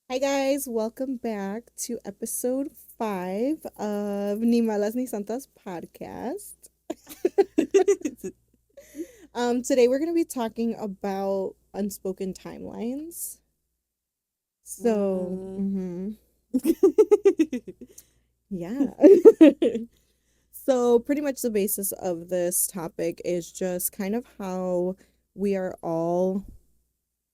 Hi guys, welcome back to episode 5 of Ni Malas Ni Santas podcast. Today we're going to be talking about unspoken timelines. So, yeah. So, pretty much the basis of this topic is just kind of how we are all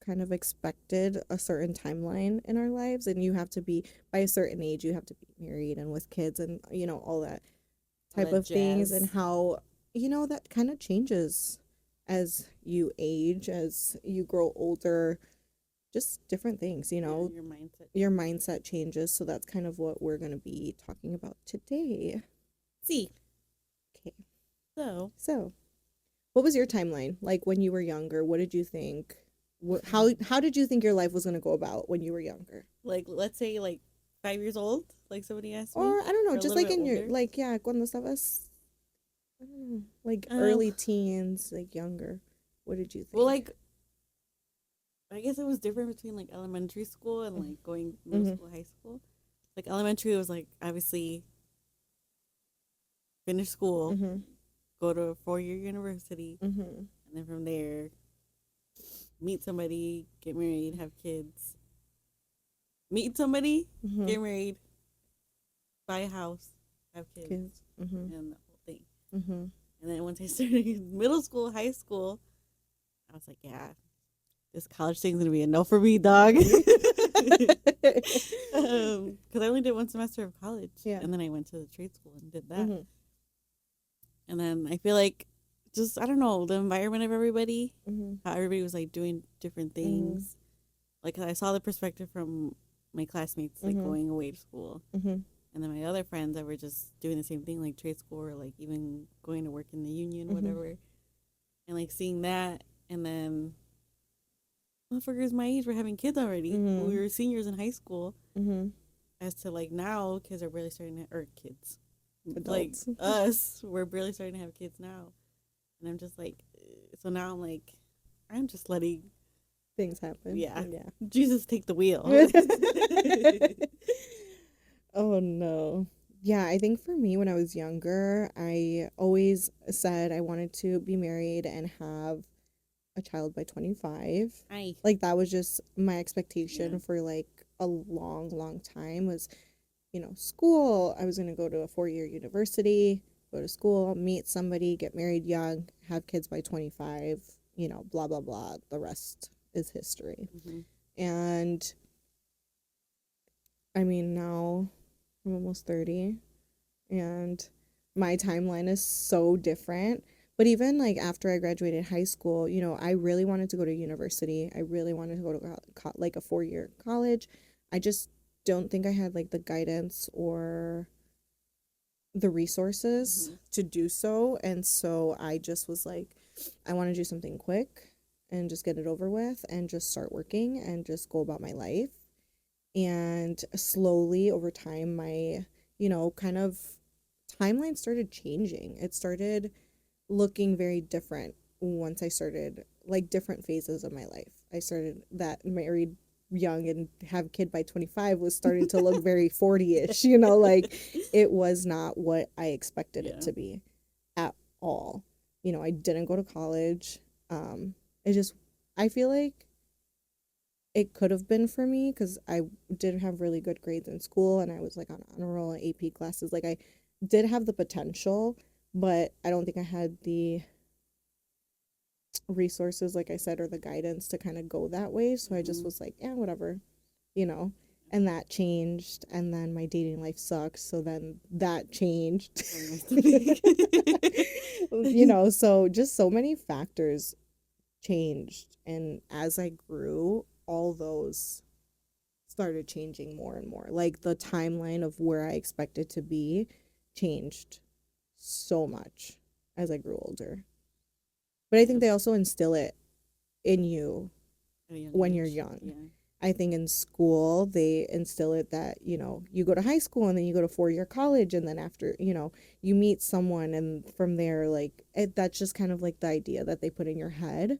kind of expected a certain timeline in our lives, and you have to be by a certain age, you have to be married and with kids and all that All type that of things, and jazz. how that kind of changes as you age, as you grow older, just different things, Your mindset. your mindset changes. So that's kind of what we're going to be talking about today. See, Okay, so so what was your timeline like when you were younger? What did you think? How did you think your life was going to go about when you were younger? let's say 5 years old, like somebody asked me, Or I don't know, or a just little like bit in your older. like yeah, cuando estabas, I don't know, like Um, early teens, like younger. What did you well, think? I guess it was different between elementary school and going middle Mhm. school, high school. Like elementary was obviously finish school, Mhm. go to a 4 year university, Mhm. and then from there meet somebody, get married, have kids. Meet somebody, Mhm. get married, buy a house, have kids, Kids. Mhm. and the whole thing. Mhm. And then once I started middle school, high school, I was like, yeah, this college thing's gonna be a no for me, dog. Because I only did one semester of college, Yeah. and then I went to the trade school and did that. Mhm. And then I feel like just I don't know the environment of everybody, Mhm. how everybody was doing different Mhm. things. Like I saw the perspective from my classmates Mhm. going away to school, Mhm. and then my other friends that were just doing the same thing like trade school or even going to work in the union, Mhm. whatever. And seeing that, and then motherfuckers my age were having kids already when we Mhm. were seniors in high school. Mhm. As to now, kids are barely starting to, or kids, Adults. us, we're barely starting to have kids now. And I'm just so now I'm just letting, Things happen. yeah, Yeah. Jesus take the wheel. Oh no. Yeah, I think for me when I was younger, I always said I wanted to be married and have a child by 25. I, Like that was just my yeah. expectation for like a long, long time was, school. I was going to go to a 4-year university, go to school, meet somebody, get married young, have kids by 25, blah, blah, blah. The rest is history. Mm-hmm. And I mean, now I'm almost 30 and my timeline is so different. But even like after I graduated high school, I really wanted to go to university. I really wanted to go to like a 4-year college. I just don't think I had like the guidance or the resources Mm-hmm. to do so. And so I just was like, I want to do something quick and just get it over with and just start working and just go about my life. And slowly over time, my, kind of timeline started changing. It started looking very different once I started like different phases of my life. I started that married young and have kid by 25 was starting to look very 40ish, like it was not what I expected it Yeah. to be at all. I didn't go to college. It just I feel like it could have been for me because I did have really good grades in school and I was like on honor roll and AP classes. Like I did have the potential, but I don't think I had the resources, like I said, or the guidance to kind of go that way. So I just Mm-hmm. was like, yeah, whatever, you know. And that changed, and then my dating life sucks. So then that changed. Sorry, my stomach. So just so many factors changed, and as I grew, all those started changing more and more. Like the timeline of where I expected to be changed so much as I grew older. But I Yeah. think they also instill it in you At a young when you're age. young. Yeah. I think in school they instill it that, you go to high school and then you go to 4-year college and then after, you meet someone and from there that's just kind of like the idea that they put in your head.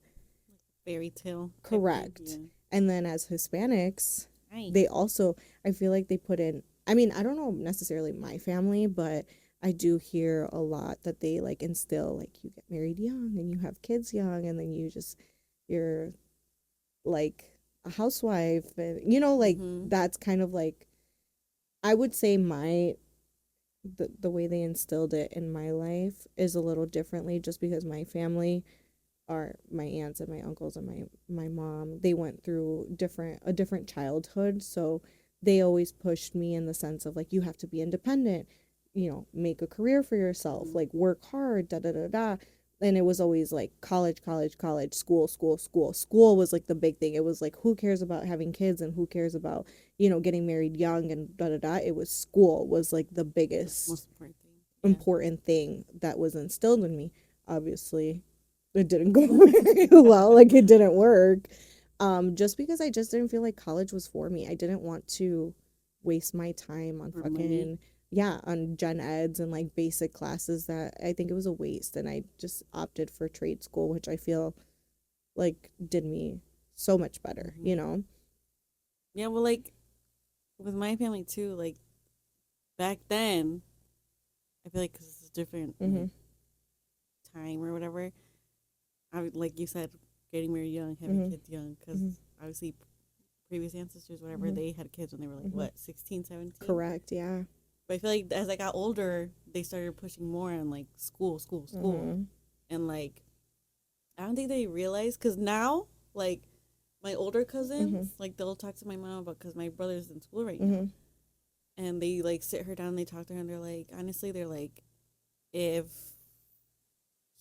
Fairy tale type thing. Correct. Yeah. And then as Hispanics, Nice. they also, I feel like they put in, I mean, I don't know necessarily my family, but I do hear a lot that they like instill, like you get married young and you have kids young and then you're like a housewife and like Mm-hmm. that's kind of like, I would say the way they instilled it in my life is a little differently just because my family are my aunts and my uncles and my mom, they went through a different childhood, so they always pushed me in the sense of like you have to be independent, make a career for yourself, Mm-hmm. like work hard, da da da da. And it was always like college, college, college, school, school, school. School was like the big thing. It was like who cares about having kids and who cares about getting married young and da da da. It was school was like the The biggest most important thing. Yeah. important thing that was instilled in me. Obviously, it didn't go very well. Like it didn't work. Just because I just didn't feel like college was for me. I didn't want to waste my time on For money. fucking yeah, on gen eds and like basic classes that I think it was a waste and I just opted for trade school, which I feel like did me so much better, Mm-hmm. you know? Yeah, well, like with my family too, like back then, I feel like because it's a different Mm-hmm. like time or whatever. I would, like you said, getting married young, having Mm-hmm. kids young, because Mm-hmm. obviously previous ancestors, whatever, Mm-hmm. they had kids when they were like Mm-hmm. what 16, 17. Correct, yeah. But I feel like as I got older, they started pushing more on like school, school, school, Mm-hmm. and like I don't think they realize because now like my older Mm-hmm. cousins like they'll talk to my mom about because my brother's in school right now, Mm-hmm. and they like sit her down, and they talk to her, and they're like honestly they're like if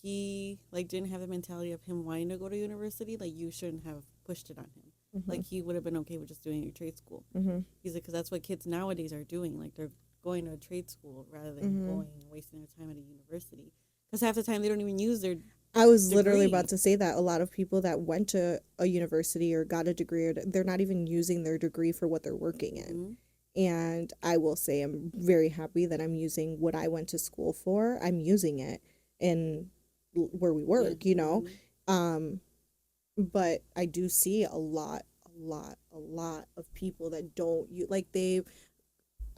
he like didn't have the mentality of him wanting to go to university, like you shouldn't have pushed it on him. Mm-hmm. Like he would have been okay with just doing your trade school. Mm-hmm. He's like, because that's what kids nowadays are doing. Like they're going to a trade school rather than Mm-hmm. going and wasting their time at a university. Because half the time they don't even use their I was literally degree. about to say that a lot of people that went to a university or got a degree, they're not even using their degree for what they're working in. Mm-hmm. And I will say I'm very happy that I'm using what I went to school for. I'm using it in where we Yeah. work. Mm-hmm. Um, but I do see a lot of people that don't like they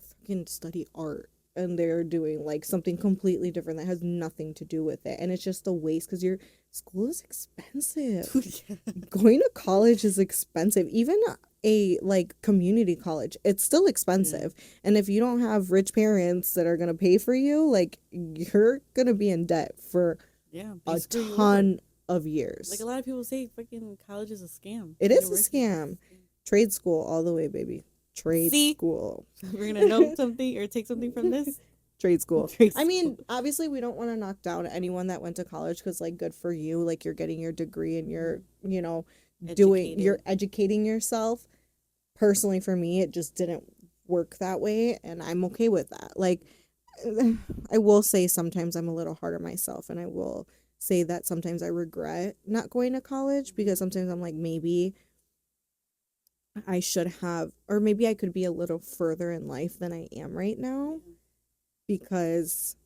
fucking study art and they're doing like something completely different that has nothing to do with it, and it's just a waste because your school is expensive. Yeah. Going to college is expensive, even a like community college, it's still Yeah. expensive. And if you don't have rich parents that are going to pay for you, like you're going to be in debt for Yeah. They a screw you over. ton of Like years. a lot of people say, fucking college is a scam. It is a University is scam. a scam. Trade school all the way, baby. Trade See, school. we're gonna know something or take something from this. Trade school. Trade I mean, school. obviously, we don't want to knock down anyone that went to college because, like, good for you. Like, you're getting your degree and you're Educated. educating yourself. Personally, for me, it just didn't work that way, and I'm okay with that. Like, I will say sometimes I'm a little hard on myself, and I will say that sometimes I regret not going to college because sometimes I'm like, maybe I should have, or maybe I could be a little further in life than I am right now because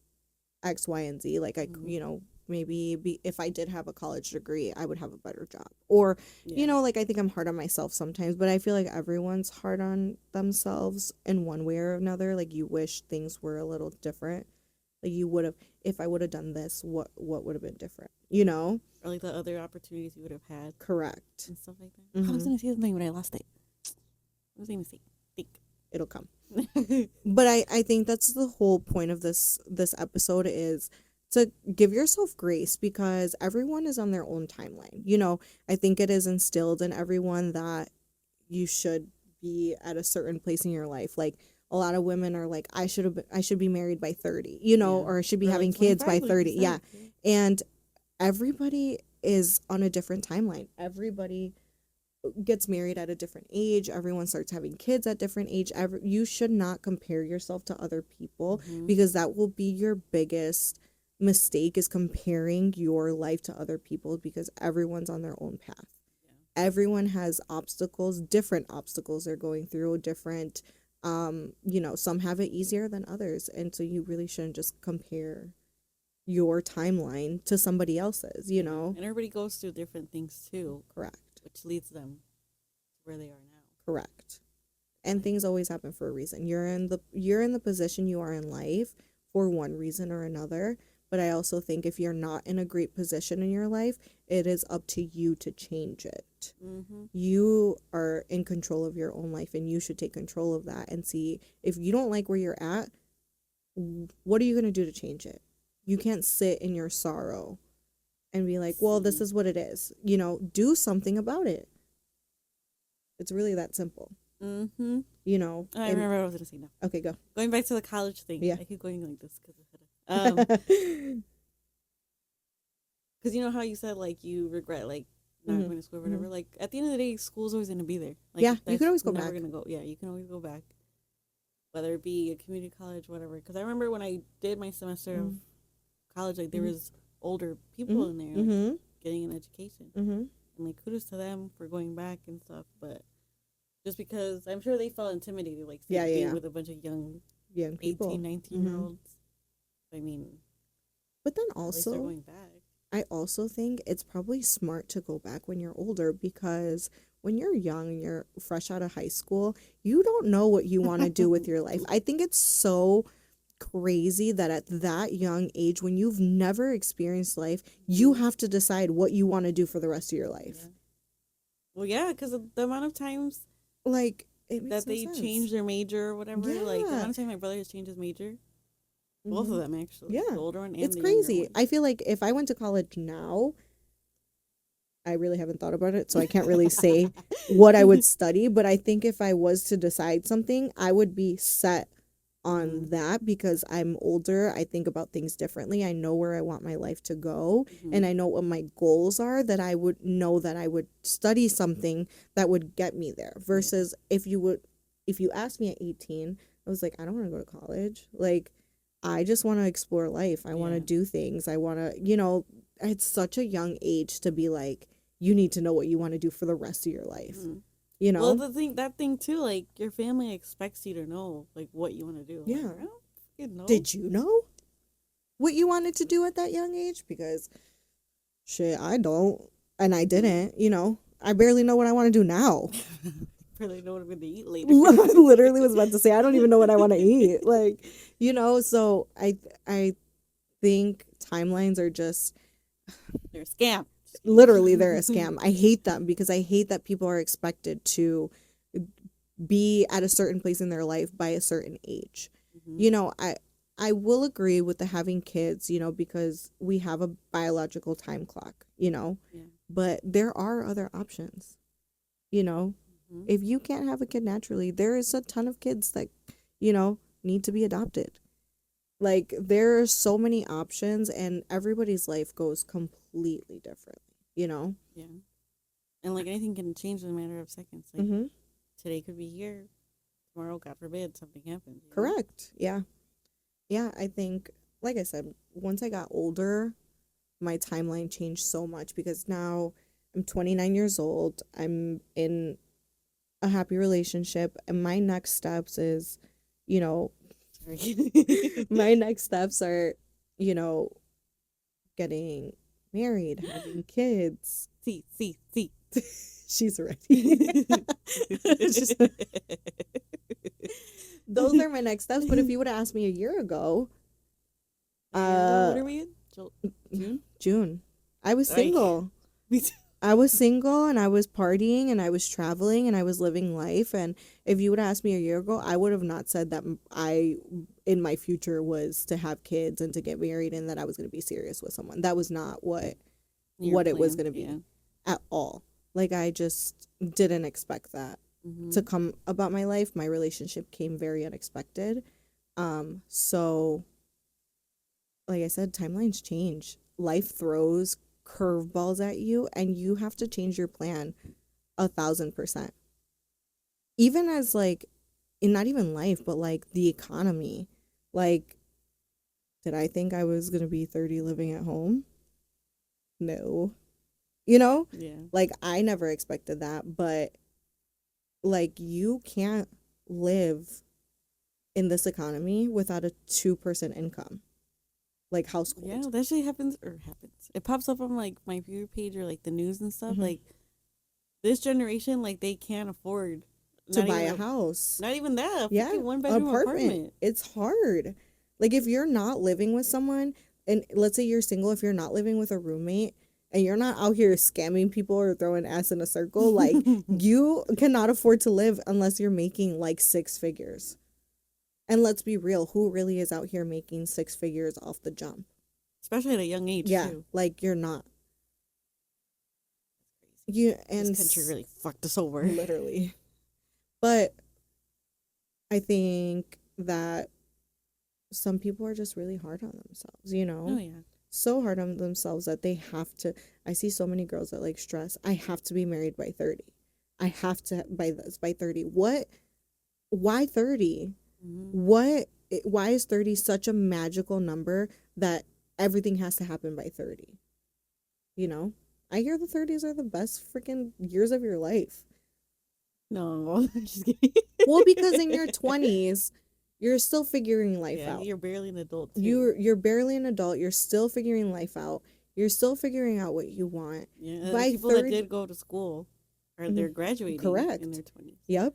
X, Y, and Z. Like Mm-hmm. maybe if I did have a college degree, I would have a better job. Or, Yeah. like I think I'm hard on myself sometimes, but I feel like everyone's hard on themselves in one way or another. Like you wish things were a little different. Like you would have, if I would have done this, what would have been different? You know? Or like the other opportunities you would have had Correct. and stuff like that. I was Mm-hmm. gonna say something, but I lost it. I was gonna say, think. It'll come. But I think that's the whole point of this episode is to give yourself grace because everyone is on their own timeline. I think it is instilled in everyone that you should be at a certain place in your life. Like a lot of women are like, I should be married by 30, Yeah. or I should be Or having like kids by 25, like you 30. Yeah. said. Yeah. And everybody is on a different timeline. Everybody gets married at a different age. Everyone starts having kids at different age. You should not compare yourself to other people Mm-hmm. because that will be your biggest mistake is comparing your life to other people because everyone's on their own path. Yeah. Everyone has obstacles, different obstacles they're going through, different some have it easier than others. And so you really shouldn't just compare your timeline to somebody else's. And everybody goes through different things too, Correct. which leads them to where they are now. Correct. And things always happen for a reason. You're in the position you are in life for one reason or another. But I also think if you're not in a great position in your life, it is up to you to change it. Mm-hmm. You are in control of your own life and you should take control of that and see if you don't like where you're at, what are you going to do to change it? You can't sit in your sorrow and be like, well, this See. is what it is. Do something about it. It's really that simple. Mm-hmm. I And remember what I was gonna say now. okay, go. Going back to the college thing. Yeah. I keep going like this because because you know how you said like you regret like not Mhm. going to school or whatever. Mhm. Like at the end of the day, school's always gonna be there. Like Yeah, you that's can always go never back. gonna go. Yeah, you can always go back, whether it be a community college, whatever. Because I remember when I did my semester of Mhm. college, like there Mhm. was older people Mhm. in there, like Mhm. getting an education, Mhm. and like kudos to them for going back and stuff. But just because I'm sure they felt intimidated, like Yeah, yeah, being yeah. with a bunch of young Young 18, people. 19 year Mhm. olds. I mean, But then at least they're also, going back. I also think it's probably smart to go back when you're older because when you're young and you're fresh out of high school, you don't know what you want to do with your life. I think it's so crazy that at that young age, when you've never experienced life, you have to decide what you want to do for the rest of your life. Yeah. Well, yeah, because the amount of times Like, it makes that no they sense. change their major or whatever, like the Yeah. amount of time my brother has changed his major, both of Hmm. them actually, Yeah. the older one and It's the younger crazy. one. I feel like if I went to college now, I really haven't thought about it, so I can't really say what I would study. But I think if I was to decide something, I would be set Mm-hmm. on that because I'm older. I think about things differently. I know where I want my life to go, Mm-hmm. and I know what my goals are, that I would know that I would study something that would get me there. Yeah. Versus if you asked me at 18, I was like, I don't want to go to college. Like, I just want to explore life. I want to Yeah. do things. I want to, it's such a young age to be like, you need to know what you want to do for the rest of your life. Mm-hmm. You Well, know? that thing too, like your family expects you to know like what you want to do. Like Yeah. I don't fucking know. Did you know what you wanted to do at that young age? Because shit, I don't. And I didn't, I barely know what I want to do now. Really know what I'm gonna eat later. Literally was about to say I don't even know what I want to eat. Like, so I think timelines are just They're a scam. Just literally they're a kidding. scam. I hate them because I hate that people are expected to be at a certain place in their life by a certain age. Mm-hmm. I will agree with the having kids, because we have a biological time clock. Yeah. But there are other options, you know. Mm-hmm. If you can't have a kid naturally, there is a ton of kids that, need to be adopted. Like there are so many options and everybody's life goes completely differently. Yeah. And like anything can change in a matter of seconds. Like Mhm. today could be here, tomorrow, God forbid, something happens. Correct. Yeah. Yeah, I think like I said, once I got older, my timeline changed so much because now I'm 29 years old. I'm in a happy relationship and my next steps is, you know, Sorry. my next steps are, you know, getting married, having kids. See. She's ready. Just, those are my next steps. But if you would have asked me a year ago, A year ago, what uh, are we in? June? June, I was Sorry. single. Me too. I was single and I was partying and I was traveling and I was living life. And if you would have asked me a year ago, I would have not said that in my future was to have kids and to get married and that I was going to be serious with someone. That was not Your what it was plan, going to yeah. be at all. Like I just didn't expect that Mm-hmm. to come about my life. My relationship came very unexpected. So like I said, timelines change. Life throws curveballs at you and you have to change your plan 1,000%. Even as like in not even life, but like the economy. Like, did I think I was gonna be 30 living at home? No. You know? Yeah. Like I never expected that, but like you can't live in this economy without a two-person income. Like Yeah, household. that shit happens. It pops up on like my viewer page or like the news and stuff. Mm-hmm. Like this generation, like they can't afford to not buy even a house. not even that. A Yeah, freaking 1 bedroom apartment. It's hard. Like if you're not living with someone, and let's say you're single, if you're not living with a roommate and you're not out here scamming people or throwing ass in a circle, like you cannot afford to live unless you're making like six figures. And let's be real, who really is out here making six figures off the jump? Especially at a young age Yeah, too. like you're not. You and This country really fucked us over. literally. But I think that some people are just really hard on themselves, you know? Oh yeah. So hard on themselves that they have to. I see so many girls that like stress, I have to be married by 30. I have to by 30. What? Why 30? Mm-hmm. Why is 30 such a magical number that everything has to happen by 30? You know? I hear the 30s are the best freaking years of your life. No, I'm just kidding. Well, because in your 20s, you're still figuring life Yeah, out. you're barely an adult too. You're barely an adult. You're still figuring life out. You're still figuring out what you want. Yeah, By people 30, that did go to school or they're graduating correct. in their 20s. Yep.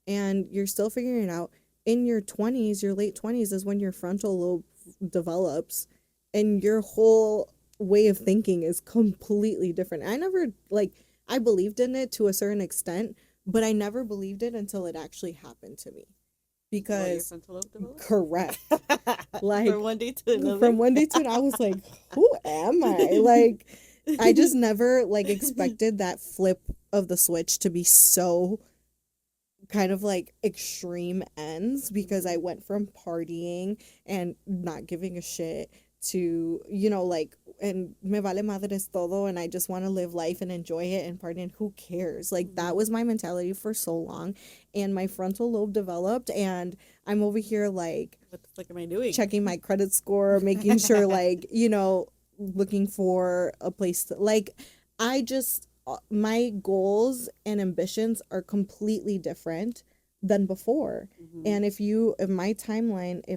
And you're still figuring it out. In your 20s, your late 20s is when your frontal lobe develops and your whole way of thinking is completely different. I never, like, I believed in it to a certain extent, but I never believed it until it actually happened to me. Because, correct. Like, from one day to another. From one day to another, I was like, who am I? Like, I just never, like, expected that flip of the switch to be so kind of like extreme ends, because I went from partying and not giving a shit to, you know, like, and me vale madres todo, and I just want to live life and enjoy it and party, and who cares? Like, that was my mentality for so long, and my frontal lobe developed, and I'm over here like, what the fuck am I doing? Checking my credit score, making sure, like, you know, looking for a place to, like, I just my goals and ambitions are completely different than before. Mm-hmm. And if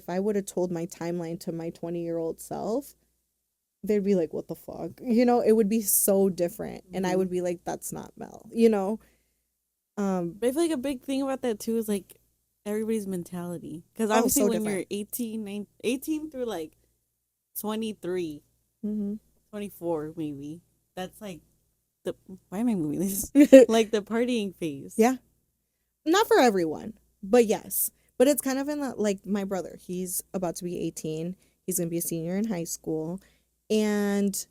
I would have told my timeline to my 20-year-old self, they'd be like, what the fuck? You know, it would be so different. Mm-hmm. And I would be like, that's not Mel, you know? But I feel like a big thing about that too is like everybody's mentality. Because obviously so when different. you're 18 through like 23, 24 maybe, that's like why am I moving this? Like the partying phase. Yeah. Not for everyone, but yes. But it's kind of in the, like, my brother, he's about to be 18. He's going to be a senior in high school. And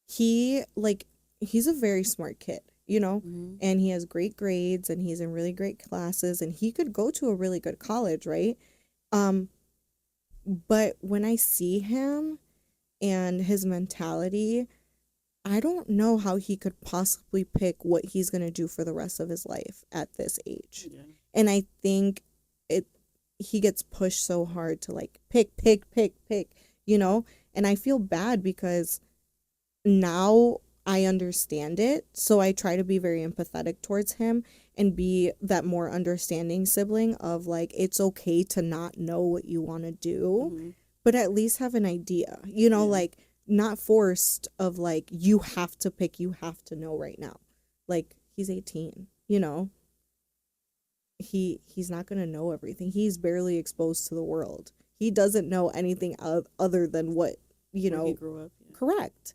he's a very smart kid, you know? Mm-hmm. And he has great grades and he's in really great classes and he could go to a really good college, right? But when I see him and his mentality, I don't know how he could possibly pick what he's going to do for the rest of his life at this age. Yeah. And I think he gets pushed so hard to like pick, you know? And I feel bad because now I understand it. So I try to be very empathetic towards him and be that more understanding sibling of like, it's okay to not know what you want to do, but at least have an idea, you know, like, not forced of like, you have to pick, you have to know right now. Like, he's 18, you know, he's not going to know everything. He's barely exposed to the world. He doesn't know anything other than what, you know, he grew up. Yeah. Correct.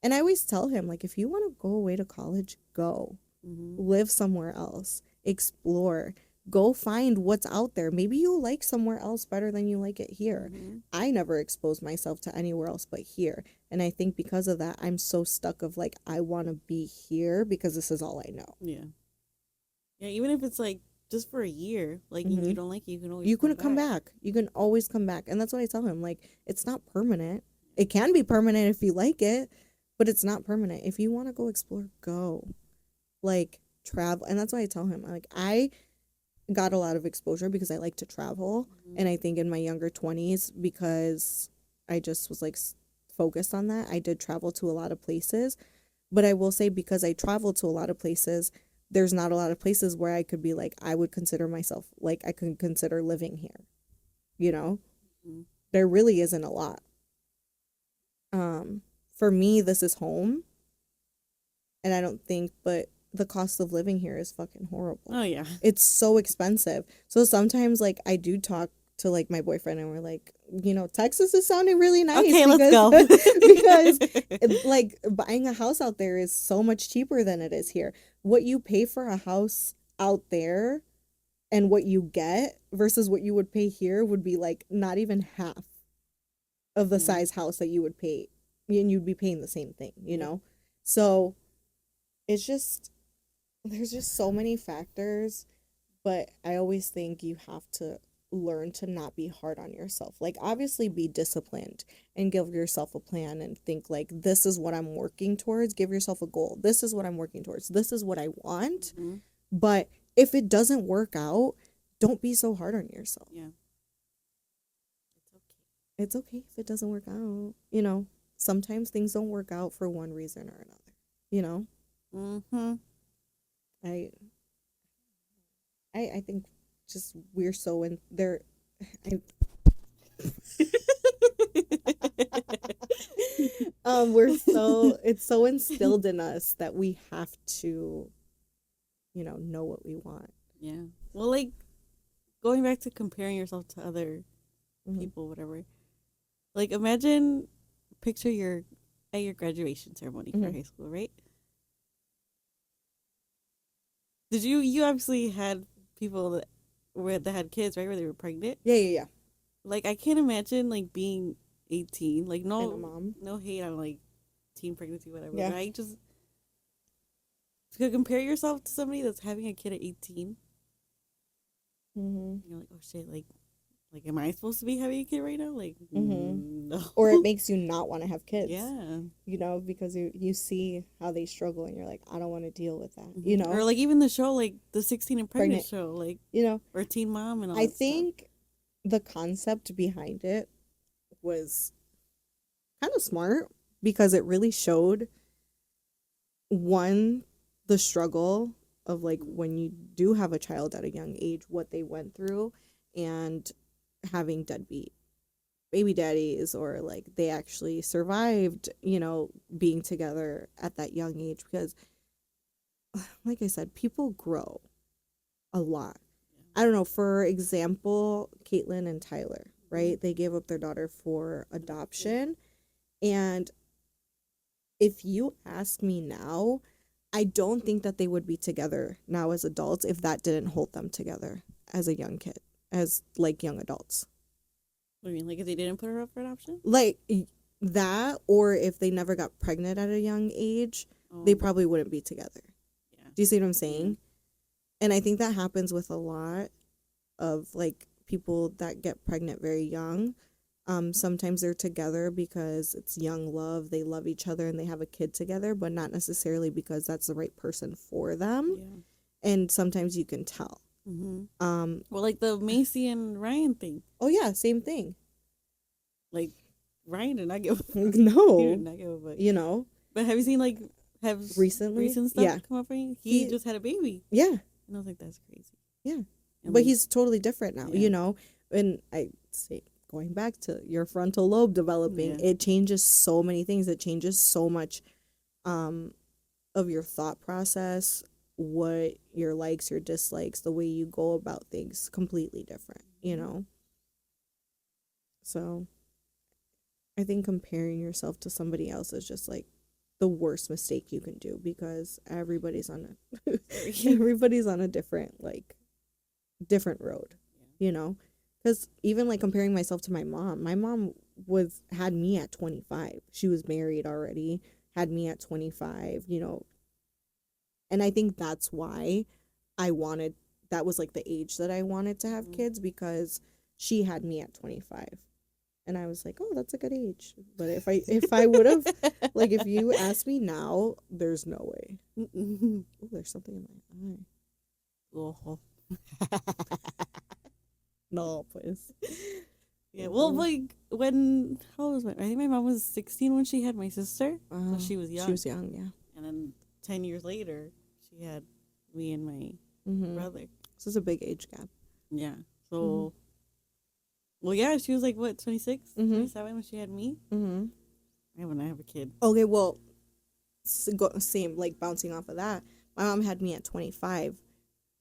And I always tell him, like, if you want to go away to college, go. Live somewhere else. Explore. Go find what's out there. Maybe you'll like somewhere else better than you like it here. I never exposed myself to anywhere else but here. And I think because of that, I'm so stuck of like, I want to be here because this is all I know. Yeah. Yeah, even if it's like just for a year, like if you don't like it, you can always come back. You can always come back. And that's what I tell him. Like, it's not permanent. It can be permanent if you like it, but it's not permanent. If you want to go explore, go. Like, travel. And that's why I tell him, like, I got a lot of exposure because I like to travel. And I think in my younger 20s, because I just was like focused on that, I did travel to a lot of places. But I will say, because I traveled to a lot of places, there's not a lot of places where I could be like, I would consider myself, like, I could consider living here, you know? There really isn't a lot. For me, this is home. And I don't think, but the cost of living here is fucking horrible. Oh yeah. It's so expensive. So sometimes like I do talk to like my boyfriend and we're like, Texas is sounding really nice. Okay, because, let's go. because like buying a house out there is so much cheaper than it is here. What you pay for a house out there and what you get versus what you would pay here would be like not even half of the size house that you would pay, and you'd be paying the same thing, So it's just, there's just so many factors, but I always think you have to learn to not be hard on yourself. Like, obviously be disciplined and give yourself a plan and think like, this is what I'm working towards. Give yourself a goal. This is what I'm working towards. This is what I want. Mm-hmm. But if it doesn't work out, don't be so hard on yourself. Yeah. It's okay if it doesn't work out. Sometimes things don't work out for one reason or another. Mm-hmm. I think just we're so in there. It's so instilled in us that we have to, know what we want. Yeah. Well, like going back to comparing yourself to other people, whatever. Like imagine, picture at your graduation ceremony for high school, right? Did you obviously had people that had kids, right, where they were pregnant? Yeah. Like I can't imagine like being 18, like And a mom. no hate on like teen pregnancy, whatever. Yeah. But I just to compare yourself to somebody that's having a kid at 18. You're like, oh shit, like am I supposed to be having a kid right now? Like, no. Or it makes you not want to have kids. Yeah. Because you see how they struggle and you're like, I don't want to deal with that. Or like even the show, like the 16 and pregnant show, like, or Teen Mom and all I that think stuff. the concept behind it was kind of smart because it really showed, one, the struggle of like when you do have a child at a young age, what they went through, and having deadbeat baby daddies, or like they actually survived, being together at that young age, because like I said, people grow a lot. I don't know, for example, Caitlin and Tyler, right? They gave up their daughter for adoption. And if you ask me now, I don't think that they would be together now as adults if that didn't hold them together as a young kid, as like young adults. What do you mean? Like if they didn't put her up for adoption? Like that, or if they never got pregnant at a young age, they probably wouldn't be together. Yeah. Do you see what I'm saying? And I think that happens with a lot of like people that get pregnant very young. Sometimes they're together because it's young love. They love each other and they have a kid together, but not necessarily because that's the right person for them. Yeah. And sometimes you can tell. Well, like the Macy and Ryan thing. Oh yeah, same thing. Like Ryan did not give no, he did not give a But have you seen like recent stuff come up for him? He just had a baby. Yeah, and I was like, that's crazy. Yeah, and but he's totally different now. And I say, going back to your frontal lobe developing, it changes so many things. It changes so much of your thought process, what your likes, your dislikes, the way you go about things, completely different, So I think comparing yourself to somebody else is just like the worst mistake you can do, because everybody's on a different road, because even like comparing myself to my mom had me at 25. She was married already, had me at 25, and I think that's why that was like the age that I wanted to have kids, because she had me at 25. And I was like, oh, that's a good age. But if I would have, like, if you ask me now, there's no way. Oh, there's something in my eye. No, please. Yeah, well, like, how old was I think my mom was 16 when she had my sister. So she was young. She was young, yeah. And then 10 years later, she had me and my brother. So it's a big age gap. Yeah. So... Well, yeah, she was like, what, 26, 27 when she had me? I have a kid. Okay, well, same, like, bouncing off of that. My mom had me at 25.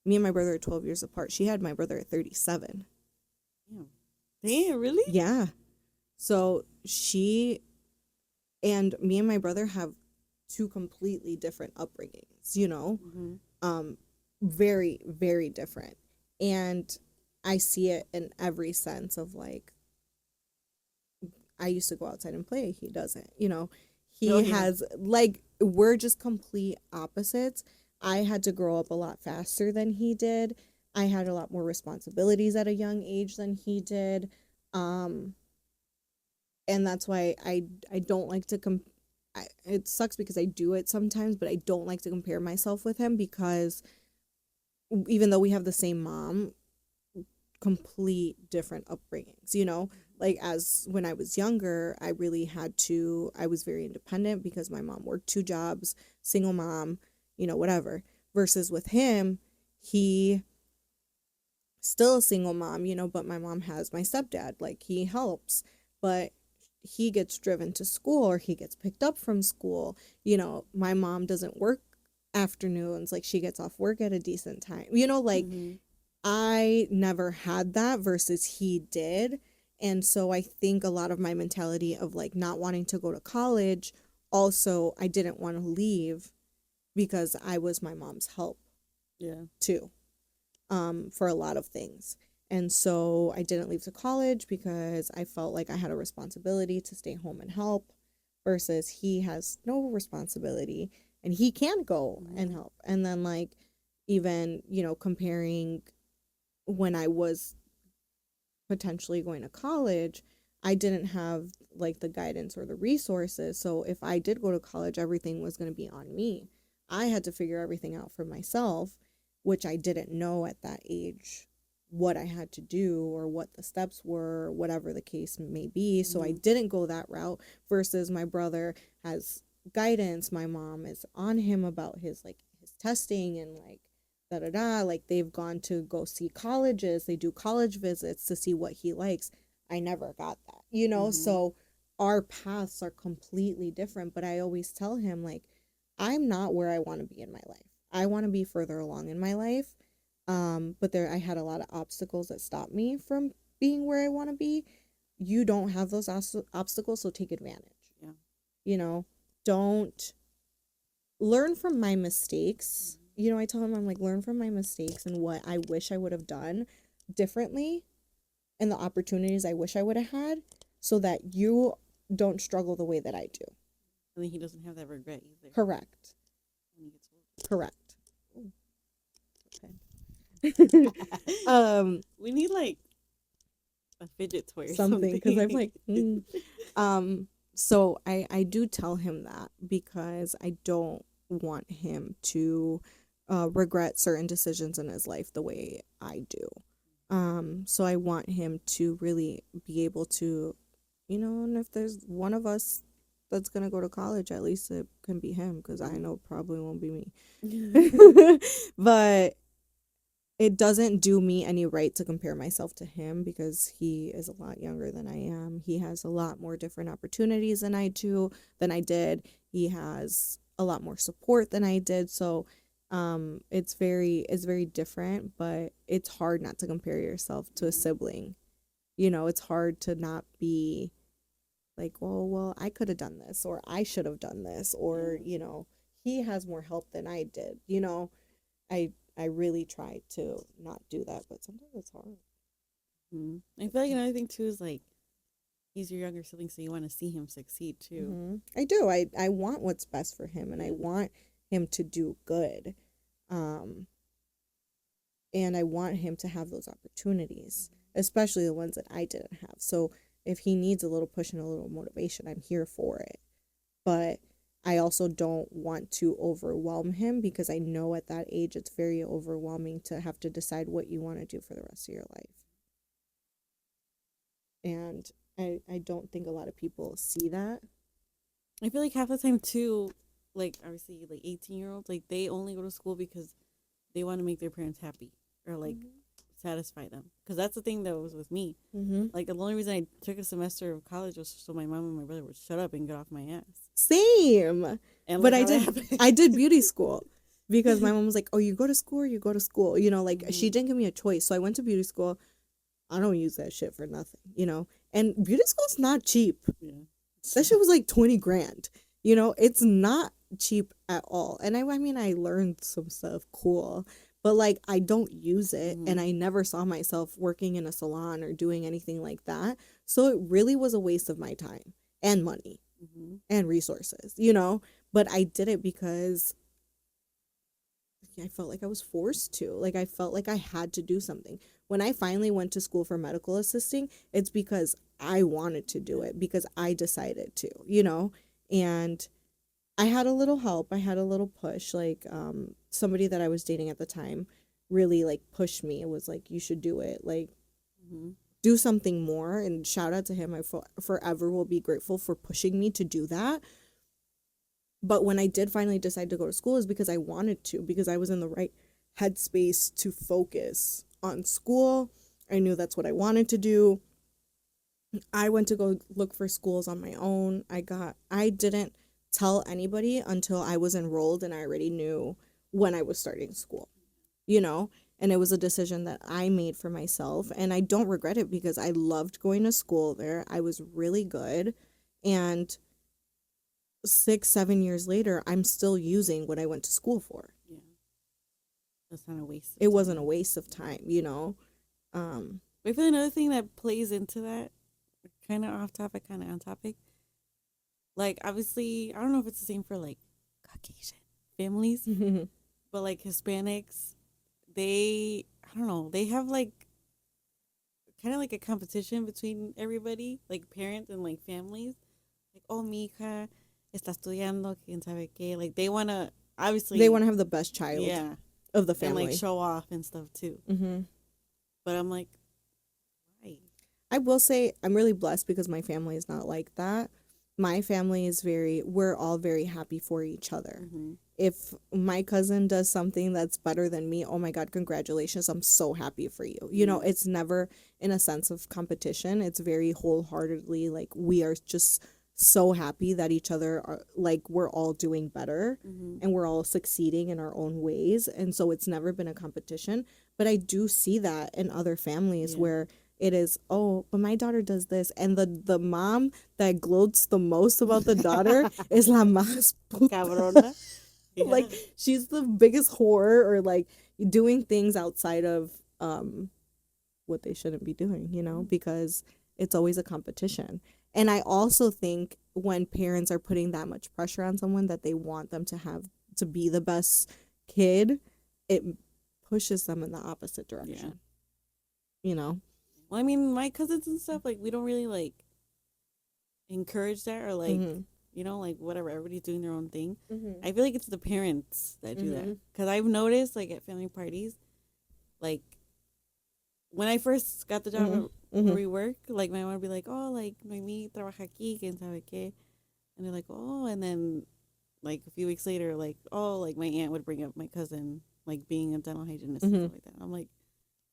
Me and my brother are 12 years apart. She had my brother at 37. Damn, really? Yeah. So she and me and my brother have two completely different upbringings, you know? Very, very different. And I see it in every sense of like, I used to go outside and play. He doesn't, you know? He has, like, we're just complete opposites. I had to grow up a lot faster than he did. I had a lot more responsibilities at a young age than he did. And that's why I don't like to it sucks because I do it sometimes, but I don't like to compare myself with him because even though we have the same mom, complete different upbringings, you know? Like as when I was younger, I was very independent because my mom worked 2 jobs, single mom, you know, whatever. Versus with him, he still a single mom, you know, but my mom has my stepdad, like he helps, but he gets driven to school or he gets picked up from school. You know, my mom doesn't work afternoons, like she gets off work at a decent time. You know, like I never had that versus he did. And so I think a lot of my mentality of like not wanting to go to college, also I didn't want to leave because I was my mom's help. Yeah. Too. For a lot of things. And so I didn't leave to college because I felt like I had a responsibility to stay home and help versus he has no responsibility and he can go and help. And then like even, you know, comparing when I was potentially going to college, I didn't have like the guidance or the resources. So if I did go to college, everything was going to be on me. I had to figure everything out for myself, which I didn't know at that age what I had to do or what the steps were, whatever the case may be. So I didn't go that route versus my brother has guidance. My mom is on him about his testing and like da da da. Like they've gone to go see colleges. They do college visits to see what he likes. I never got that, you know? So our paths are completely different. But I always tell him, like, I'm not where I want to be in my life. I want to be further along in my life. But I had a lot of obstacles that stopped me from being where I want to be. You don't have those obstacles, so take advantage. Yeah. You know, don't learn from my mistakes. You know, I tell him, I'm like, learn from my mistakes and what I wish I would have done differently and the opportunities I wish I would have had so that you don't struggle the way that I do. And then he doesn't have that regret either. Correct. When he gets older. Correct. Okay. We need like a fidget toy or something because I'm like, so I do tell him that because I don't want him to regret certain decisions in his life the way I do. So I want him to really be able to, you know, and if there's one of us that's gonna go to college, at least it can be him because I know it probably won't be me. But it doesn't do me any right to compare myself to him because he is a lot younger than I am. He has a lot more different opportunities than I did. He has a lot more support than I did. So it's very different, but it's hard not to compare yourself to a sibling. You know, it's hard to not be like, well, I could have done this or I should have done this or, you know, he has more help than I did. You know, I really try to not do that, but sometimes it's hard. I feel like another thing too is like he's your younger sibling, so you want to see him succeed too. I do. I want what's best for him, and I want him to do good, and I want him to have those opportunities, especially the ones that I didn't have. So if he needs a little push and a little motivation, I'm here for it. But I also don't want to overwhelm him because I know at that age it's very overwhelming to have to decide what you want to do for the rest of your life. And I don't think a lot of people see that. I feel like half the time too, like obviously like 18-year-olds, like they only go to school because they want to make their parents happy or like satisfy them. Because that's the thing that was with me. Like the only reason I took a semester of college was so my mom and my brother would shut up and get off my ass. Same. And but like, I did beauty school. because my mom was like, oh, you go to school or you go to school, you know, like she Mhm. didn't give me a choice. So I went to beauty school. I don't use that shit for nothing, you know, and beauty school's not cheap. Yeah. That shit was like 20 grand, you know, it's not cheap at all. And I mean, I learned some stuff cool, but like I don't use it, and Mhm. I never saw myself working in a salon or doing anything like that. So it really was a waste of my time and money Mhm. and resources, you know, but I did it because I felt like I was forced to. Like I felt like I had to do something. When I finally went to school for medical assisting, it's because I wanted to do Yeah. it, because I decided to, you know? And I had a little help. I had a little push. Like somebody that I was dating at the time really like pushed me. It was like, you should do it. Like Mhm. do something more, and shout out to him. I forever will be grateful for pushing me to do that. But when I did finally decide to go to school is because I wanted to, because I was in the right headspace to focus on school. I knew that's what I wanted to do. I went to go look for schools on my own. I didn't tell anybody until I was enrolled, and I already knew when I was starting school, you know? And it was a decision that I made for myself, and I don't regret it because I loved going to school there. I was really good. And 6, 7 years later, I'm still using what I went to school for. Yeah. That's not a waste It of wasn't a time. waste of time, you know? Um, But I feel another thing that plays into that, kind of off topic, kind of on topic. Like obviously, I don't know if it's the same for like Caucasian families, but like Hispanics, I don't know, they have like kind of like a competition between everybody, like parents and like families. Like, oh, mi hija está estudiando, quién sabe qué. Like they want to they obviously, want to have the best child yeah, of the and like family. show off and stuff too. Hmm. But I'm like, why? I will say I'm really blessed because my family is not like that. My family is we're all very happy for each other. Mm-hmm. If my cousin does something that's better than me, oh my God, congratulations. I'm so happy for you. You know, Mm-hmm. it's never in a sense of competition. It's very wholeheartedly like we are just so happy that each other are like we're all doing better Mm-hmm. and we're all succeeding in our own ways. And so it's never been a competition. But I do see that in other families Yeah. where it is, oh, but my daughter does this, and the mom that gloats the most about the daughter is la más puta. Cabrona. Yeah. Like she's the biggest whore, or like doing things outside of what they shouldn't be doing, you know, because it's always a competition. And I also think when parents are putting that much pressure on someone that they want them to be the best kid, it pushes them in the opposite Yeah. direction, you know. Well, I mean, my cousins and stuff, like, we don't really, like, encourage that or, like, Mhm. like, whatever. Everybody's doing their own thing. Mhm. I feel like it's the parents that do that. Mhm. Because I've noticed, like, at family parties, like, when I first got the job Mhm. where Mhm. we work, like, my mom would be like, oh, like, Noemi trabaja aquí, quién sabe qué. And they're like, oh, and then, like, a few weeks later, like, oh, like, my aunt would bring up my cousin, like, being a dental hygienist and Mhm. stuff like that. I'm like,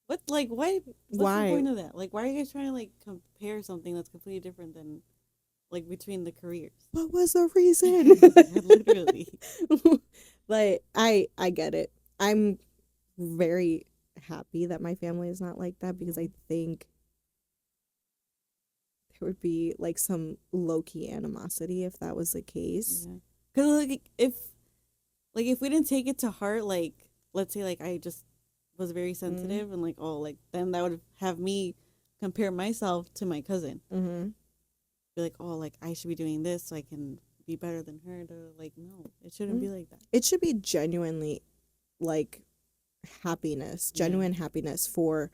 what, like, why, what's the Why? point of that? Like, why are you guys trying to, like, compare something that's completely different than, like, between the careers? What was the reason? Literally. Like I get it. I'm very happy that my family is not like that, because I Mhm. think there would be like some low key animosity if that was the case. Yeah. Because, like, if we didn't take it to heart, like, let's say, like, I just was very Mm-hmm. sensitive and, like, oh, like, then that would have me compare myself to my cousin. Mm-hmm. Be like, oh, like, I should be doing this so I can be better than her. Like, no, it shouldn't be like that. It should be genuinely like happiness, Yeah. genuine happiness for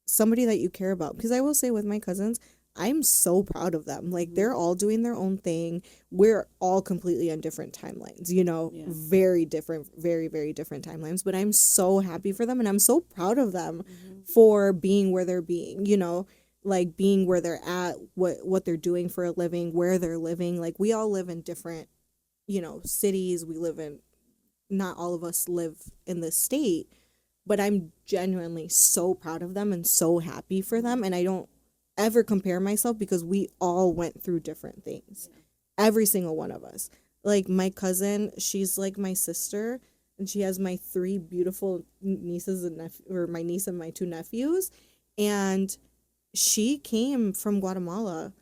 somebody that you care about. Because I will say with my cousins, I'm so proud of them. Like Mm-hmm. they're all doing their own thing. We're all completely on different timelines, you know, Yeah. very different, very, very different timelines. But I'm so happy for them, and I'm so proud of them Mm-hmm. for being where they're being, you know, like being where they're at, what they're doing for a living, where they're living. Like we all live in different, you know, cities. We live in, not all of us live in the state, but I'm genuinely so proud of them and so happy for them. And I don't ever compare myself, because we all went through different things. Yeah. Every single one of us. Like my cousin, she's like my sister, and she has my three beautiful nieces and or my niece and my two nephews, and she came from Guatemala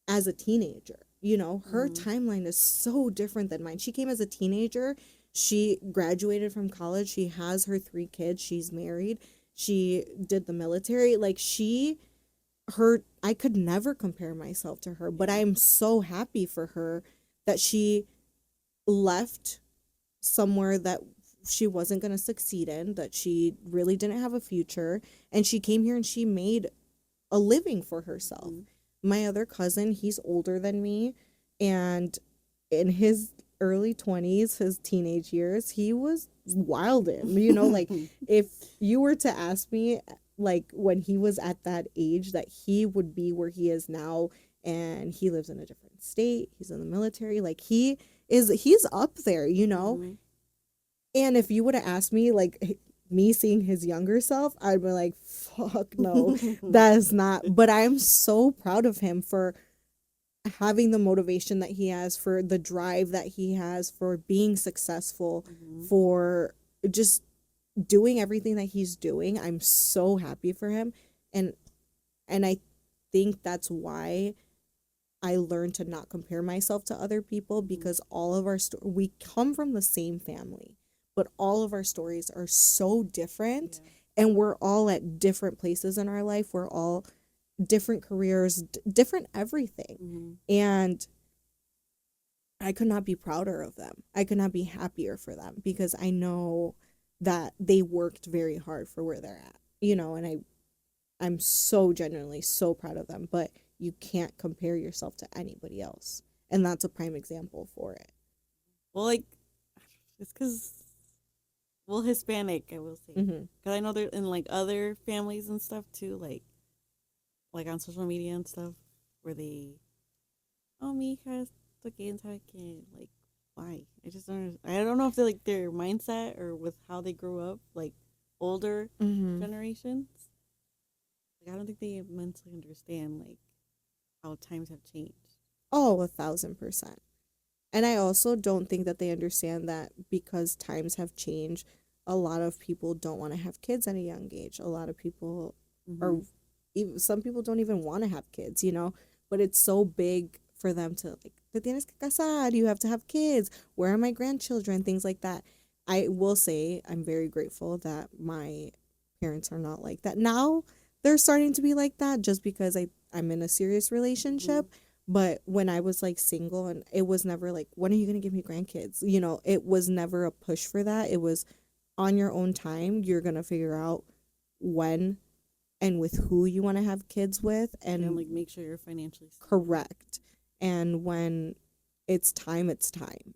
as a teenager. You know, her Mm-hmm. timeline is so different than mine. She came as a teenager. She graduated from college. She has her three kids. She's married. She did the military. Like I could never compare myself to her, but Yeah. I'm so happy for her that she left somewhere that she wasn't going to succeed in, that she really didn't have a future, and she came here and she made a living for herself. Mm-hmm. My other cousin, he's older than me, and in his early 20s, his teenage years, he was wildin'. You know, like if you were to ask me like when he was at that age that he would be where he is now, and he lives in a different state, he's in the military, like he's up there, you know? Mm-hmm. And if you would have asked me, like me seeing his younger self, I'd be like, fuck no, that is not. But I'm so proud of him for having the motivation that he has, for the drive that he has, for being successful, Mm-hmm. for just doing everything that he's doing. I'm so happy for him. And I think that's why I learned to not compare myself to other people, Mm-hmm. because all of we come from the same family, but all of our stories are so different, Yeah. and we're all at different places in our life. We're all different careers, different everything. Mm-hmm. And I could not be prouder of them. I could not be happier for them, because I know that they worked very hard for where they're at. You know, and I'm so genuinely so proud of them, but you can't compare yourself to anybody else. And that's a prime example for it. Well, like it's because well, Hispanic, I will say, Mm-hmm. because I know they're in like other families and stuff too, like on social media and stuff, where they, oh, mi hija está aquí and sabe que, like, why? I just don't. I don't know if they like their mindset or with how they grew up, like older Mm-hmm. generations. Like, I don't think they mentally understand like how times have changed. Oh, 1,000%. And I also don't think that they understand that because times have changed, a lot of people don't want to have kids at a young age. A lot of people are, Mm-hmm. even some people don't even want to have kids, you know? But it's so big for them to like, te tienes que casar, you have to have kids. Where are my grandchildren? Things like that. I will say I'm very grateful that my parents are not like that. Now they're starting to be like that just because I'm in a serious Mm-hmm. relationship. But when I was like single, and it was never like, when are you going to give me grandkids? You know, it was never a push for that. It was on your own time. You're going to figure out when and with who you want to have kids with, And and like make sure you're financially stable. correct. And when it's time, it's time.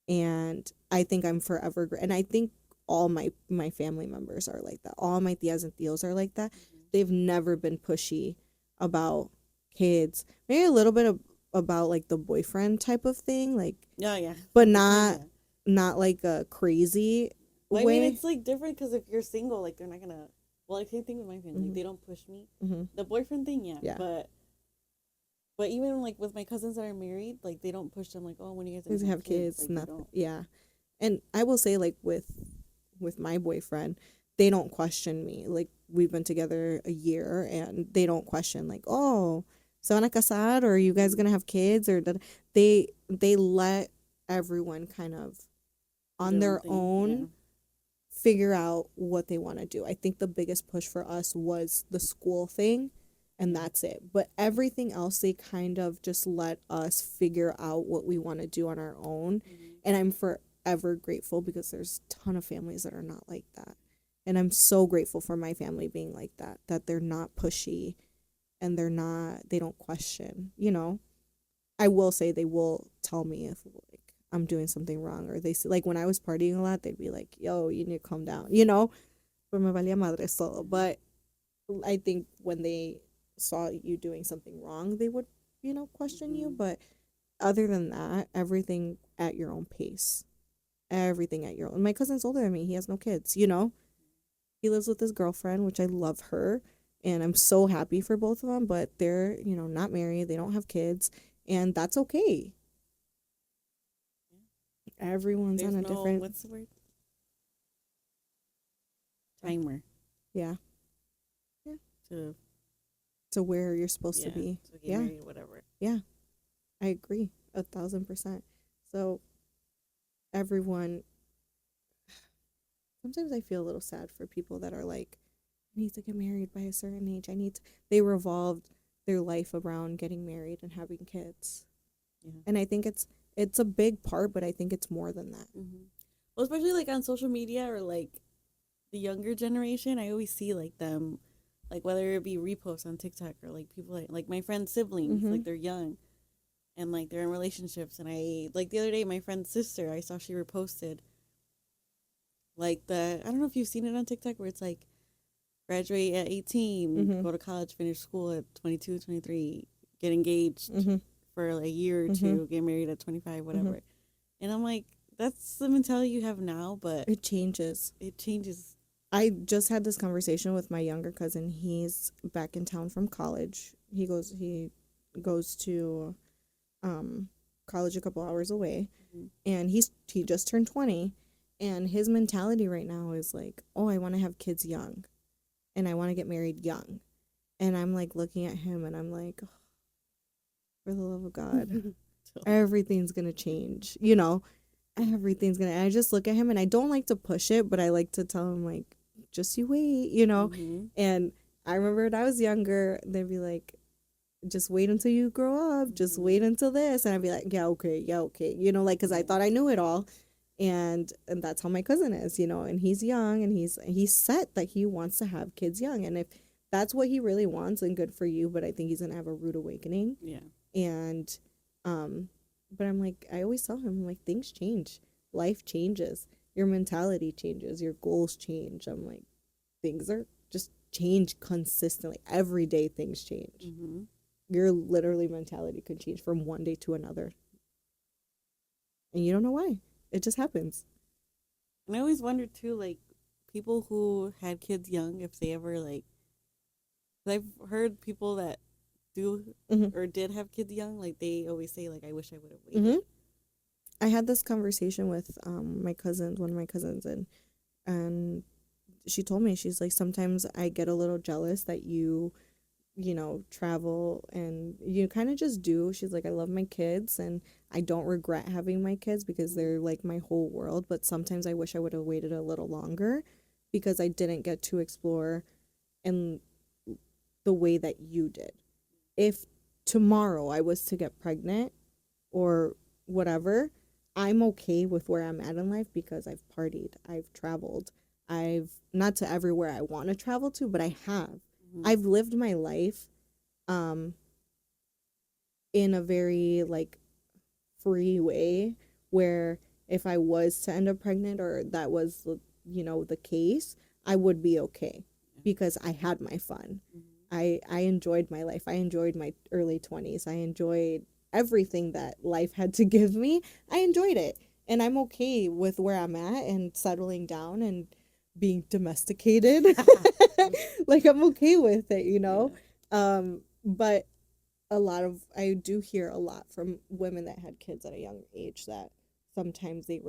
And I think I'm forever, and I think all my family members are like that. All my tias and tios are like that. Mm-hmm. They've never been pushy about kids. Maybe a little bit about like the boyfriend type of thing, like, Yeah, yeah. but The boyfriend, not yeah. like a crazy Well, I mean, way. it's like different because if you're single, like they're not gonna. Well, like same thing with my family. Like Hmm. they don't push me. Hmm. The boyfriend thing, yeah, Yeah, but even like with my cousins that are married, like they don't push them. Like, oh, when you guys because gonna they have have kids? kids, Like they nothing. don't. Yeah, and I will say like with my boyfriend, they don't question me. Like we've been together a year, and they don't question like, oh, se van a casar, or are you guys Mm-hmm. gonna have kids, or they let everyone kind of Do on their own their thing. Yeah. own figure out what they want to do. I think the biggest push for us was the school thing, and Yeah. that's it. But everything else, they kind of just let us figure out what we want to do on our own. Mm-hmm. And I'm forever grateful, because there's a ton of families that are not like that. And I'm so grateful for my family being like that, that they're not pushy, and they don't question, you know. I will say they will tell me if like I'm doing something wrong, or they see, like when I was partying a lot, they'd be like, "Yo, you need to calm down," you know. But me valía madre solo. Mm-hmm. But I think when they saw you doing something wrong, they would, you know, question you. Mm-hmm. But other than that, everything at your own pace. Everything at your own. My cousin's older than me. He has no kids, you know. He lives with his girlfriend, which I love her, and I'm so happy for both of them, but they're, you know, not married. They don't have kids, and that's okay. Yeah. Everyone's on There's a no different. what's the word? timer. Yeah. Yeah. To To where you're supposed to yeah, be. to get Yeah. married, whatever. Yeah. I agree 1,000%. So everyone, sometimes I feel a little sad for people that are like, I need to get married by a certain age. They revolved their life around getting married and having kids. Yeah. And I think it's a big part, but I think it's more than that. Mm-hmm. Well, especially like on social media or like the younger generation, I always see like them, like whether it be reposts on TikTok or like people like my friend's siblings, Mm-hmm. like they're young and like they're in relationships. And I like the other day, my friend's sister, I saw she reposted like I don't know if you've seen it on TikTok where it's like graduate at 18, Mm-hmm. go to college, finish school at 22, 23, get engaged Mm-hmm. for like a year or Mm-hmm. two, get married at 25, Mm-hmm. whatever. And I'm like, that's the mentality you have now, but It changes. it changes. I just had this conversation with my younger cousin. He's back in town from college. He goes to college a couple hours away, Mm-hmm. and he just turned 20, and his mentality right now is like, "Oh, I want to have kids young and I want to get married young." And I'm like looking at him and I'm like, oh, "For the love of God, everything's going to change." Everything's going to I just look at him and I don't like to push it, but I like to tell him like, "Just you wait." Mm-hmm. And I remember when I was younger, they'd be like, just wait until you grow up, just Mm-hmm. wait until this, and I'd be like, yeah, okay, like, because I thought I knew it all. And that's how my cousin is, and he's young, and he's set that he wants to have kids young, and if that's what he really wants, and good for you, but I think he's gonna have a rude awakening. Yeah. And but I'm like, I always tell him, I'm like, things change, life changes, your mentality changes, your goals change. I'm like, things are just change consistently every day. Things change. Mm-hmm. Your literally mentality could change from one day to another, and you don't know why. It just happens. And I always wonder too, like people who had kids young, if they ever like, 'cause I've heard people that do Mm-hmm. or did have kids young, like they always say like, I wish I would have Mm-hmm. waited. I had this conversation with one of my cousins, and she told me, she's like, sometimes I get a little jealous that travel and you kind of just do. She's like, I love my kids and I don't regret having my kids because they're like my whole world. But sometimes I wish I would have waited a little longer because I didn't get to explore in the way that you did. If tomorrow I was to get pregnant or whatever, I'm okay with where I'm at in life because I've partied, I've traveled, I've not to everywhere I want to travel to, but I have. Mm-hmm. I've lived my life um in a very like free way where if I was to end up pregnant or that was the case, I would be okay because I had my fun. Mm-hmm. I enjoyed my life. I enjoyed my early 20s. I enjoyed everything that life had to give me. I enjoyed it. And I'm okay with where I'm at and settling down and being domesticated. Like I'm okay with it. But I do hear a lot from women that had kids at a young age that sometimes they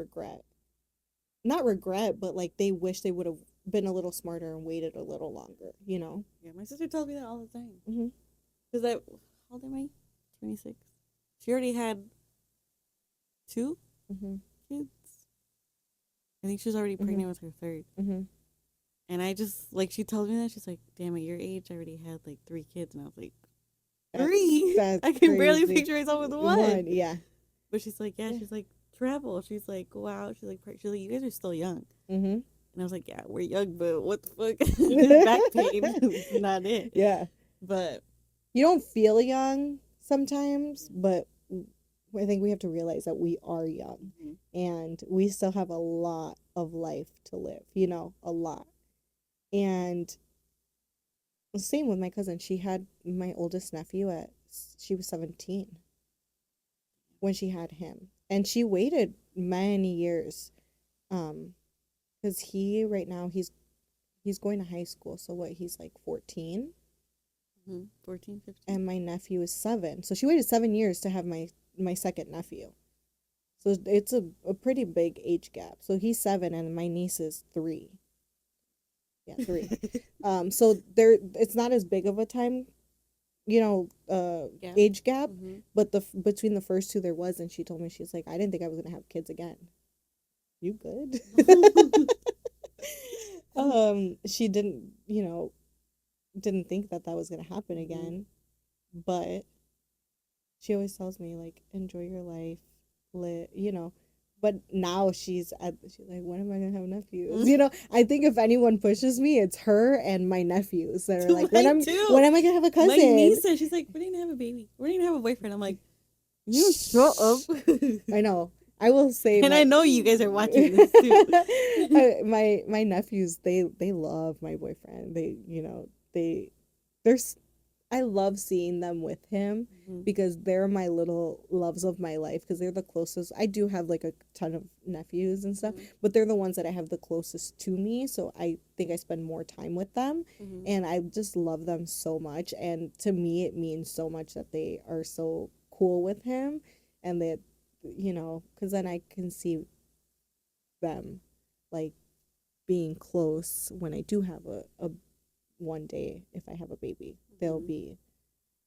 not regret, but like they wish they would have been a little smarter and waited a little longer. Yeah, my sister tells me that all the time. Mm-hmm. Because how old am I? 26. She already had 2 Mm-hmm. kids. I think she was already pregnant with her 3rd. Mm-hmm. And I just, like, she told me that. She's like, damn, at your age, I already had, like, 3 kids. And I was like, 3? That's I can barely crazy. picture myself with one. Yeah. But she's like, yeah. She's like, travel. She's like, go out. She's like, you guys are still young. Mm-hmm. And I was like, yeah, we're young, but what the fuck? This back pain is not it. Yeah. But You don't feel young sometimes, but I think we have to realize that we are young and we still have a lot of life to live, a lot. And same with my cousin. She had my oldest nephew she was 17 when she had him. And she waited many years. Because right now he's going to high school. So what, he's like 14? 14, 15. And my nephew is 7. So she waited 7 years to have my second nephew. So it's a pretty big age gap. So he's 7 and my niece is 3. Yeah, 3. So there, it's not as big of a time, Yeah. age gap, Mm-hmm. but between the first two there was, and she told me, she's like, I didn't think I was gonna have kids again. You good? She didn't, didn't think that that was gonna happen Mm-hmm. again, but she always tells me like, enjoy your life, but now she's like, when am I gonna have nephews? I think if anyone pushes me, it's her and my nephews that are like, Mine too. when am I gonna have a My cousin? niece said, she's like, we're gonna have a baby. We're gonna have a boyfriend. I'm like, you shut up. I know. I will say And I my know you guys are watching this too. my nephews, they love my boyfriend. They there's I love seeing them with him Mhm. because they're my little loves of my life, because they're the closest. I do have like a ton of nephews and stuff, Mhm. but they're the ones that I have the closest to me, so I think I spend more time with them, Mhm. and I just love them so much, and to me it means so much that they are so cool with him, and that, because then I can see them like being close when I do have a one day, if I have a baby, they'll Mhm. be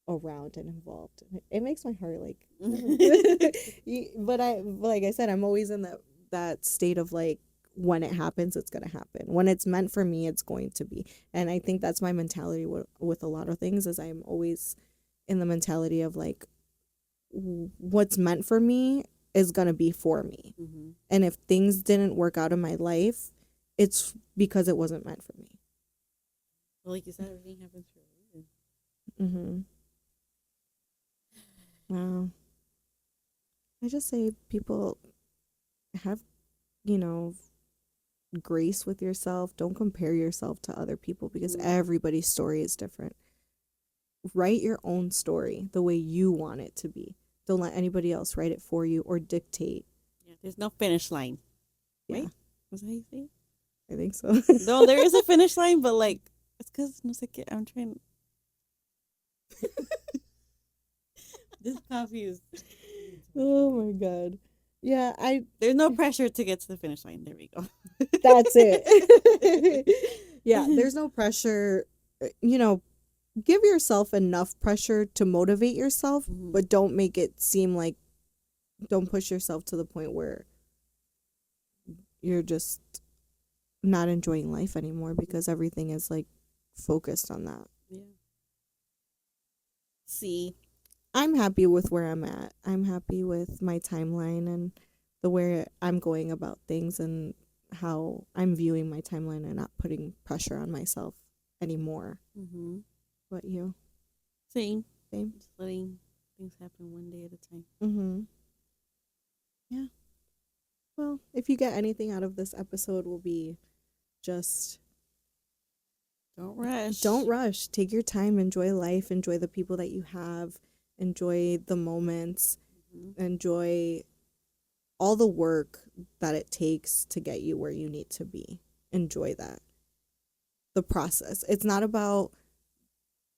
around and involved. It makes my heart like Mhm. but I like I said, I'm always in that state of like, when it happens, it's going to happen. When it's meant for me, it's going to be. And I think that's my mentality with a lot of things, is I'm always in the mentality of like, what's meant for me is going to be for me. Mhm. And if things didn't work out in my life, it's because it wasn't meant for me. Well, like you said, everything happens for a reason. Mhm. Wow. I just say, people, have, you know, grace with yourself. Don't compare yourself to other people, because Mhm. everybody's story is different. Write your own story the way you want it to be. Don't let anybody else write it for you or dictate. Yeah, there's no finish line, Yeah, right? Is that how you say it? I think so. No, there is a finish line, but like it's because no sé qué. I'm trying. This coffee is. Oh my god. Yeah, There's no pressure to get to the finish line. There we go. that's it. Yeah, there's no pressure. You know, give yourself enough pressure to motivate yourself, Mhm. but don't make it seem like, don't push yourself to the point where you're just not enjoying life anymore, because everything is like focused on that. Yeah. See. I'm happy with where I'm at. I'm happy with my timeline and the way I'm going about things, and how I'm viewing my timeline, and not putting pressure on myself anymore. Mhm. What you? Same. Same. Just letting things happen one day at a time. Mhm. Yeah. Well, if you get anything out of this episode, will be just, Don't rush. don't rush. Take your time, enjoy life, enjoy the people that you have, enjoy the moments, Mhm. enjoy all the work that it takes to get you where you need to be. Enjoy that. The process. It's not about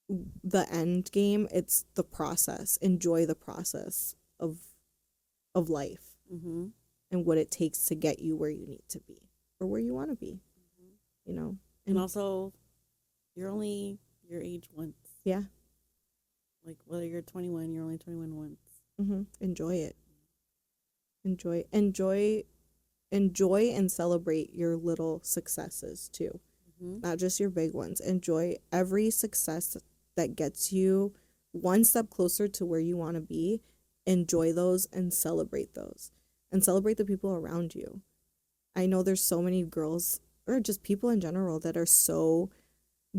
the end game, it's the process. Enjoy the process of life, Mhm. and what it takes to get you where you need to be, or where you want to be, you know. And And also, you're only your age once. yeah. Like whether you're 21, you're only 21 once. Enjoy it. Enjoy and celebrate your little successes too, Mhm. not just your big ones. Enjoy every success that gets you one step closer to where you want to be. Enjoy those and celebrate those, and celebrate the people around you. I know there's so many girls, or just people in general, that are so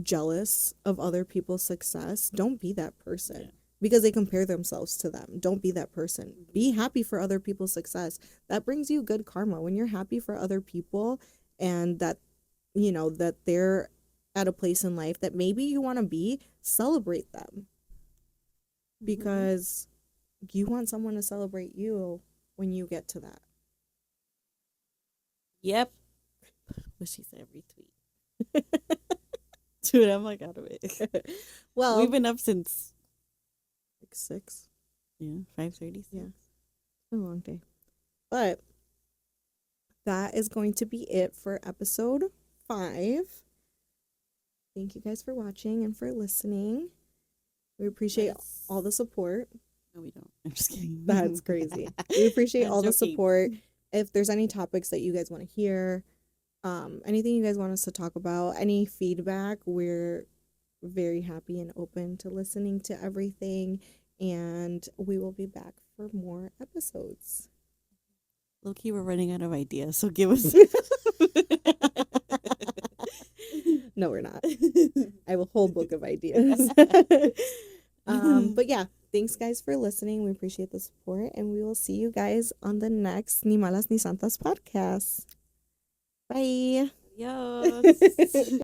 jealous of other people's success. Don't be that person, Yeah. because they compare themselves to them. Don't be that person. Mhm. Be happy for other people's success. That brings you good karma. When you're happy for other people, and that, that they're at a place in life that maybe you want to be, celebrate them, Mhm. because you want someone to celebrate you when you get to that. Yep. What she said, retweet. Dude, I'm like out of it. We've Well, been up since like 6. 5:30. Yeah, it's been a long day. But that is going to be it for episode 5. thank you guys for watching and for listening. We appreciate all the support. No, we don't. I'm just kidding. That's crazy. We appreciate all the joking. support. If there's any topics that you guys want to hear, anything you guys want us to talk about, any feedback, we're very happy and open to listening to everything. And we will be back for more episodes. Low key, we're running out of ideas, so give us. No, we're not. I have a whole book of ideas. But yeah, thanks guys for listening. We appreciate the support, and we will see you guys on the next Ni Malas Ni Santas podcast. Bye. Yes.